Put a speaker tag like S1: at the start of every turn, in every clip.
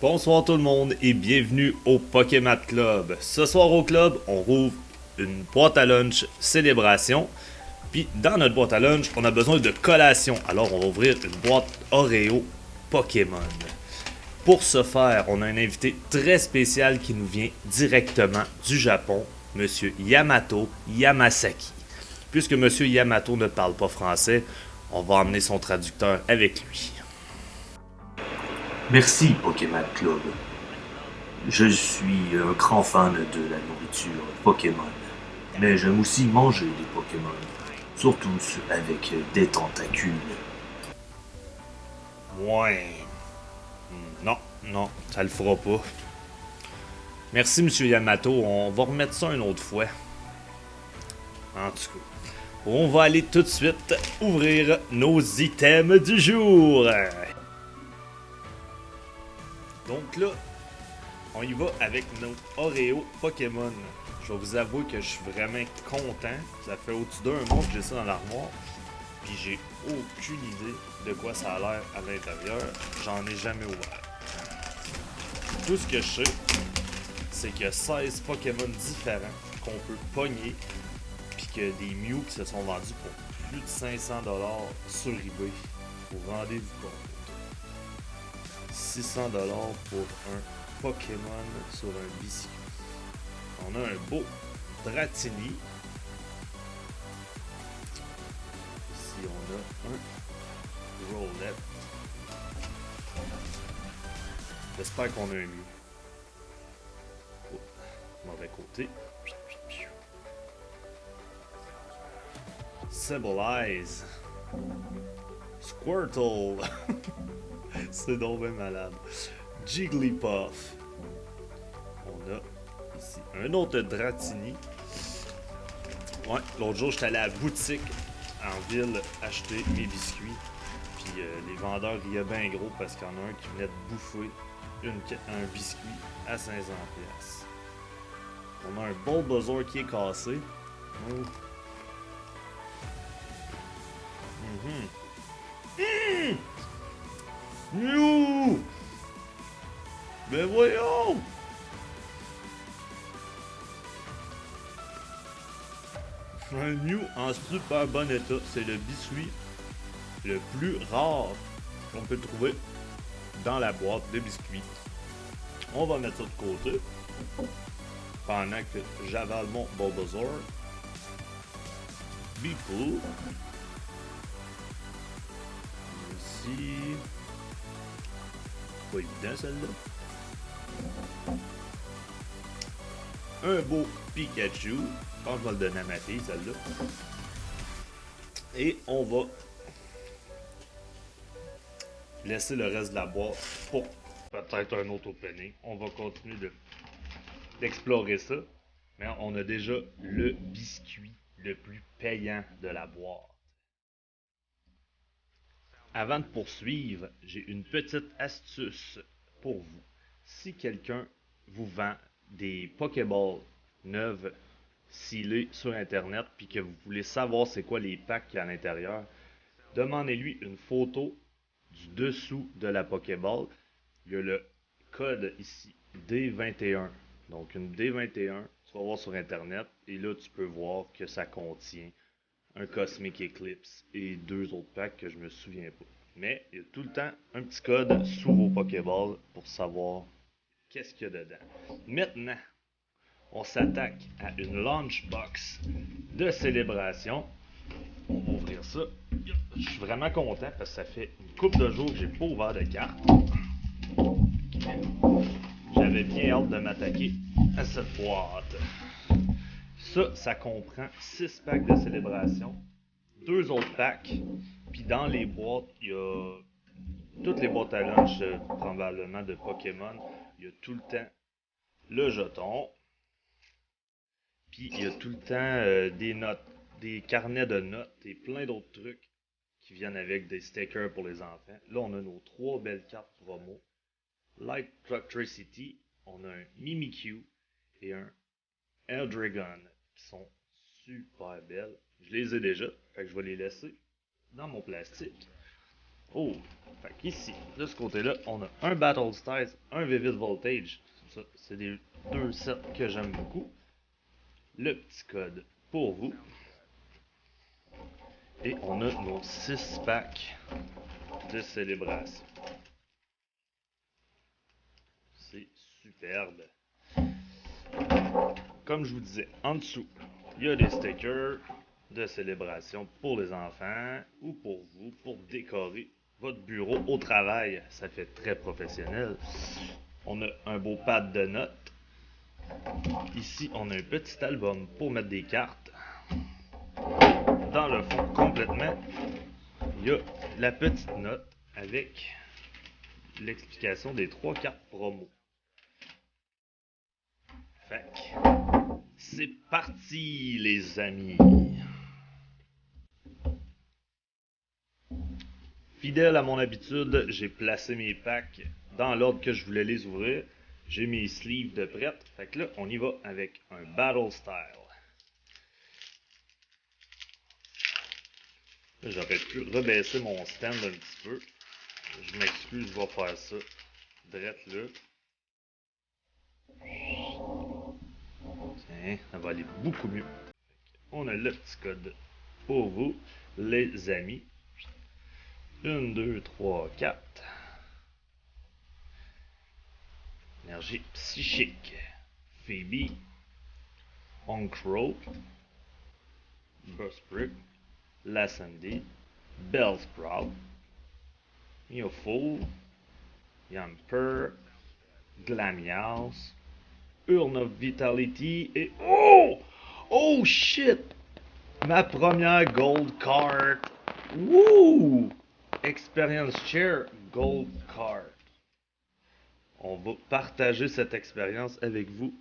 S1: Bonsoir tout le monde et bienvenue au Pokémon Club. Ce soir au club, on rouvre une boîte à lunch célébration. Puis dans notre boîte à lunch, on a besoin de collation. Alors on va ouvrir une boîte Oreo Pokémon. Pour ce faire, on a un invité très spécial qui nous vient directement du Japon, Monsieur Yamato Yamasaki. Puisque Monsieur Yamato ne parle pas français, on va emmener son traducteur avec lui.
S2: Merci Pokémon Club. Je suis un grand fan de la nourriture Pokémon, mais j'aime aussi manger des Pokémon, surtout ceux avec des tentacules.
S1: Ouais. Non, non, ça le fera pas. Merci, Monsieur Yamato. On va remettre ça une autre fois. En tout cas, on va aller tout de suite ouvrir nos items du jour. Donc là, on y va avec nos Oreo Pokémon. Je vais vous avouer que je suis vraiment content. Ça fait au-dessus d'un mois que j'ai ça dans l'armoire. Puis j'ai aucune idée de quoi ça a l'air à l'intérieur. J'en ai jamais ouvert. Tout ce que je sais, c'est qu'il y a 16 Pokémon différents qu'on peut pogner, puis que des Mew qui se sont vendus pour plus de 500$ sur eBay. Vous rendez-vous compte? 600$ pour un Pokémon sur un biscuit. On a un beau Dratini. Ici, on a un Rowlet. J'espère qu'on a un Mew. Oh, mauvais côté. Sableye. Squirtle. C'est donc bien malade. Jigglypuff. On a ici un autre Dratini. Ouais, l'autre jour, j'étais allé à la boutique en ville acheter mes biscuits. Puis les vendeurs riaient bien gros parce qu'il y en a un qui venait de bouffer un biscuit à 500$. On a un Bulbasaur qui est cassé. Oh. Mew! Ben voyons! Un Mew en super bon état. C'est le biscuit le plus rare qu'on peut trouver dans la boîte de biscuits. On va mettre ça de côté. Pendant que j'avale mon Bulbasaur. Beeple. Ici. Pas évident celle-là. Un beau Pikachu. Je pense que je vais le donner à ma fille celle-là. Et on va laisser le reste de la boîte pour peut-être un autre opening. On va continuer d'explorer ça. Mais on a déjà le biscuit le plus payant de la boîte. Avant de poursuivre, j'ai une petite astuce pour vous. Si quelqu'un vous vend des Pokéballs neuves scellées sur internet puis que vous voulez savoir c'est quoi les packs qu'il y a à l'intérieur, demandez-lui une photo du dessous de la Pokéball. Il y a le code ici, D21. Donc une D21, tu vas voir sur internet et là tu peux voir que ça contient un Cosmic Eclipse et deux autres packs que je me souviens pas. Mais il y a tout le temps un petit code sous vos Pokéballs pour savoir qu'est-ce qu'il y a dedans. Maintenant, on s'attaque à une Launchbox de célébration. On va ouvrir ça. Je suis vraiment content parce que ça fait une couple de jours que j'ai pas ouvert de carte. J'avais bien hâte de m'attaquer à cette boîte. Ça comprend 6 packs de célébration, 2 autres packs, puis dans les boîtes, il y a toutes les boîtes à lunch probablement de Pokémon, il y a tout le temps le jeton, puis il y a tout le temps des notes, des carnets de notes et plein d'autres trucs qui viennent avec des stickers pour les enfants. Là, on a nos 3 belles cartes promo. Light Electricity, on a un Mimikyu et un Eldragon qui sont super belles. Je les ai déjà, fait que je vais les laisser dans mon plastique. Oh! Fait qu'ici, de ce côté-là, on a un Battle Styles, un Vivid Voltage. Ça, c'est des deux sets que j'aime beaucoup. Le petit code pour vous. Et on a nos 6 packs de célébration. C'est superbe. Comme je vous disais, en dessous, il y a des stickers de célébration pour les enfants ou pour vous, pour décorer votre bureau au travail. Ça fait très professionnel. On a un beau pad de notes. Ici, on a un petit album pour mettre des cartes. Dans le fond, complètement, il y a la petite note avec l'explication des 3 cartes promo. Fait que, c'est parti les amis! Fidèle à mon habitude, j'ai placé mes packs dans l'ordre que je voulais les ouvrir. J'ai mes sleeves de prête. Fait que là, on y va avec un Battle Style. J'aurais pu rebaisser mon stand un petit peu. Je m'excuse, je vais faire ça direct là. Tiens, ça va aller beaucoup mieux. On a le petit code pour vous, les amis. 1, 2, 3, 4. Énergie psychique. Phoebe. Oncrow. Buzzsprick. Lassandy. Bellsprout. Neofool. Yamper. Glamials. Urn of Vitality et... Oh! Oh shit! Ma première gold card. Woo! Experience Share Gold Card. On va partager cette expérience avec vous.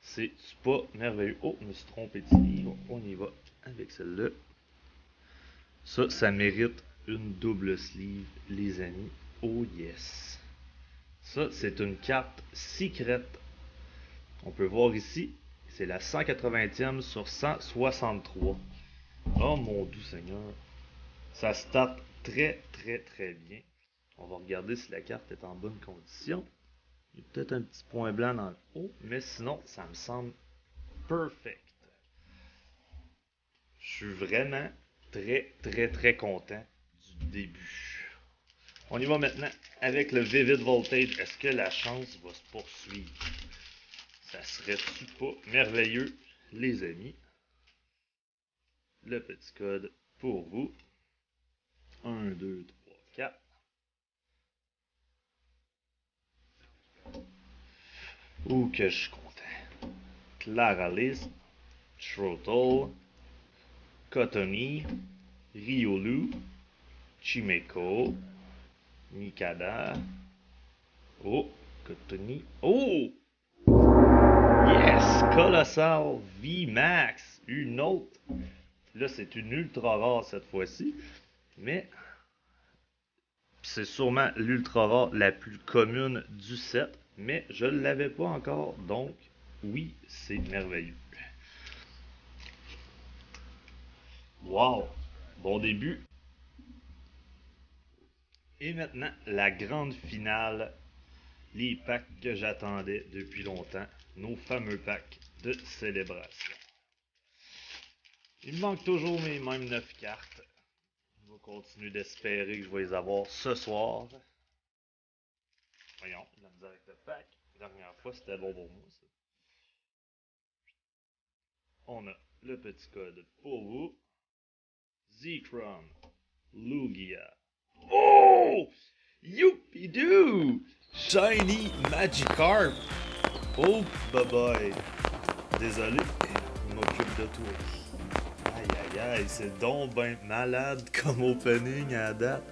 S1: C'est pas merveilleux. Oh, je me suis trompé de livre. On y va avec celle-là. Ça mérite une double sleeve, les amis. Oh yes. Ça, c'est une carte secrète. On peut voir ici, c'est la 180e sur 163. Oh mon doux Seigneur. Ça start très très très bien. On va regarder si la carte est en bonne condition. Il y a peut-être un petit point blanc dans le haut, mais sinon, ça me semble perfect. Je suis vraiment très très très content du début. On y va maintenant avec le Vivid Voltage. Est-ce que la chance va se poursuivre? Ça serait-tu pas merveilleux, les amis? Le petit code pour vous. 1, 2, 3, 4. Ouh, que je suis content. Claralis, Trottle, Cotony, Riolu, Chimeko, Mikada. Oh, Cotony. Oh! Yes! Colossal VMAX. Une autre. Là, c'est une ultra rare cette fois-ci. Mais c'est sûrement l'ultra rare la plus commune du set. Mais je ne l'avais pas encore. Donc, oui, c'est merveilleux. Wow! Bon début. Et maintenant, la grande finale. Les packs que j'attendais depuis longtemps. Nos fameux packs de célébration. Il me manque toujours mes mêmes 9 cartes. Je vais continuer d'espérer que je vais les avoir ce soir. Voyons, la misère avec le pack. La dernière fois, c'était bon pour moi, ça. On a le petit code pour vous. Zekrom. Lugia. Oh! Youpidou! Shiny Magikarp! Oh, bye bye. Désolé, je m'occupe de toi. Aïe aïe aïe, c'est donc ben malade comme opening à date.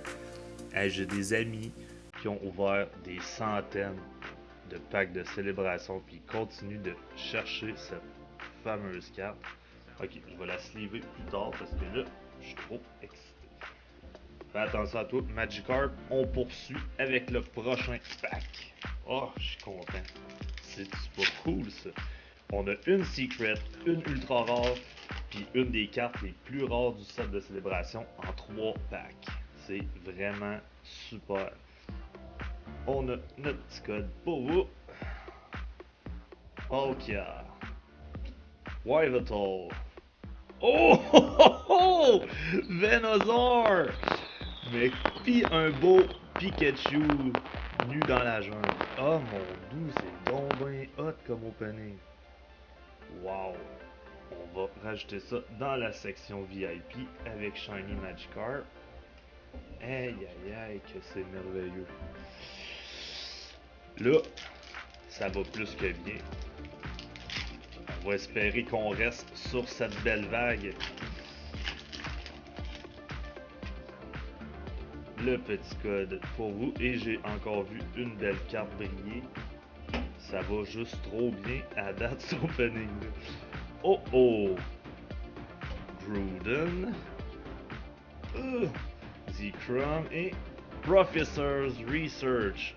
S1: Hey, j'ai des amis qui ont ouvert des centaines de packs de célébration puis ils continuent de chercher cette fameuse carte. Ok, je vais la sleever plus tard parce que là, je suis trop excité. Fais attention à toi, Magikarp, on poursuit avec le prochain pack. Oh, je suis content. C'est pas cool ça. On a une secret, une ultra rare, puis une des cartes les plus rares du set de célébration en 3 packs. C'est vraiment super. On a notre petit code pour vous. Palkia. Yveltal. Oh! Venusaur! Mais pis un beau Pikachu nu dans la jungle. Oh mon doux, c'est donc ben hot comme opening. Wow! On va rajouter ça dans la section VIP avec Shiny Magikarp. Aïe aïe aïe que c'est merveilleux. Là, ça va plus que bien. On va espérer qu'on reste sur cette belle vague. Le petit code pour vous et j'ai encore vu une belle carte briller. Ça va juste trop bien à date cet opening. Oh oh! Groudon, Z-Crom et Professor's Research.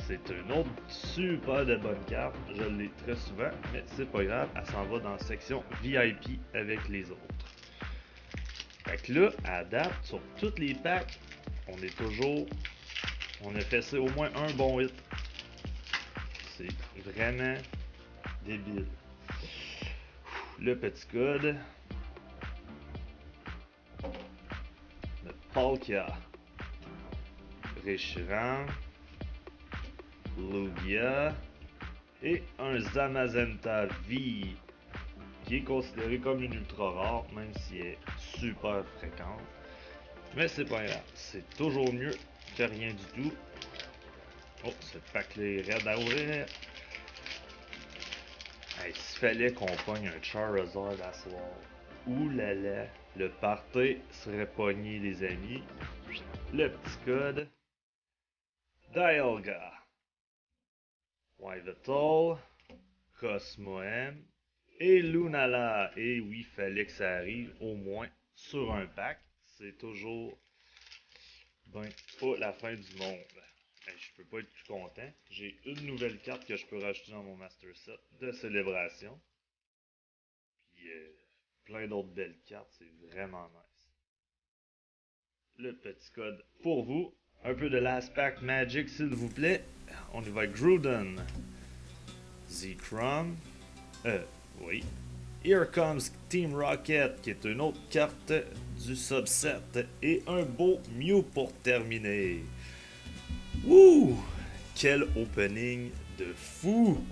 S1: C'est une autre super de bonne carte. Je l'ai très souvent, mais c'est pas grave. Elle s'en va dans la section VIP avec les autres. Fait que là, à date, sur toutes les packs, on est toujours... On a fait ça au moins un bon hit. C'est vraiment débile. Le petit code. Le Palkia. Reshiram. Lugia. Et un Zamazenta V. Qui est considéré comme une ultra rare, même si elle est super fréquente. Mais c'est pas grave. C'est toujours mieux que rien du tout. Oh, ce pack-là est raide à ouvrir. Hey, s'il fallait qu'on pogne un Charizard à soir. Ouh là là, le party serait pogné, les amis. Le petit code. Dialga. Yveltal. Cosmoem. Et Lunala. Et oui, fallait que ça arrive au moins sur un pack. C'est toujours ben pas la fin du monde. Je peux pas être plus content. J'ai une nouvelle carte que je peux rajouter dans mon Master Set de célébration. Puis plein d'autres belles cartes, c'est vraiment nice. Le petit code pour vous. Un peu de Last Pack Magic s'il vous plaît. On y va avec Groudon. Z-Crom. Oui. Here Comes Team Rocket, qui est une autre carte du subset. Et un beau Mew pour terminer. Wouh! Quel opening de fou!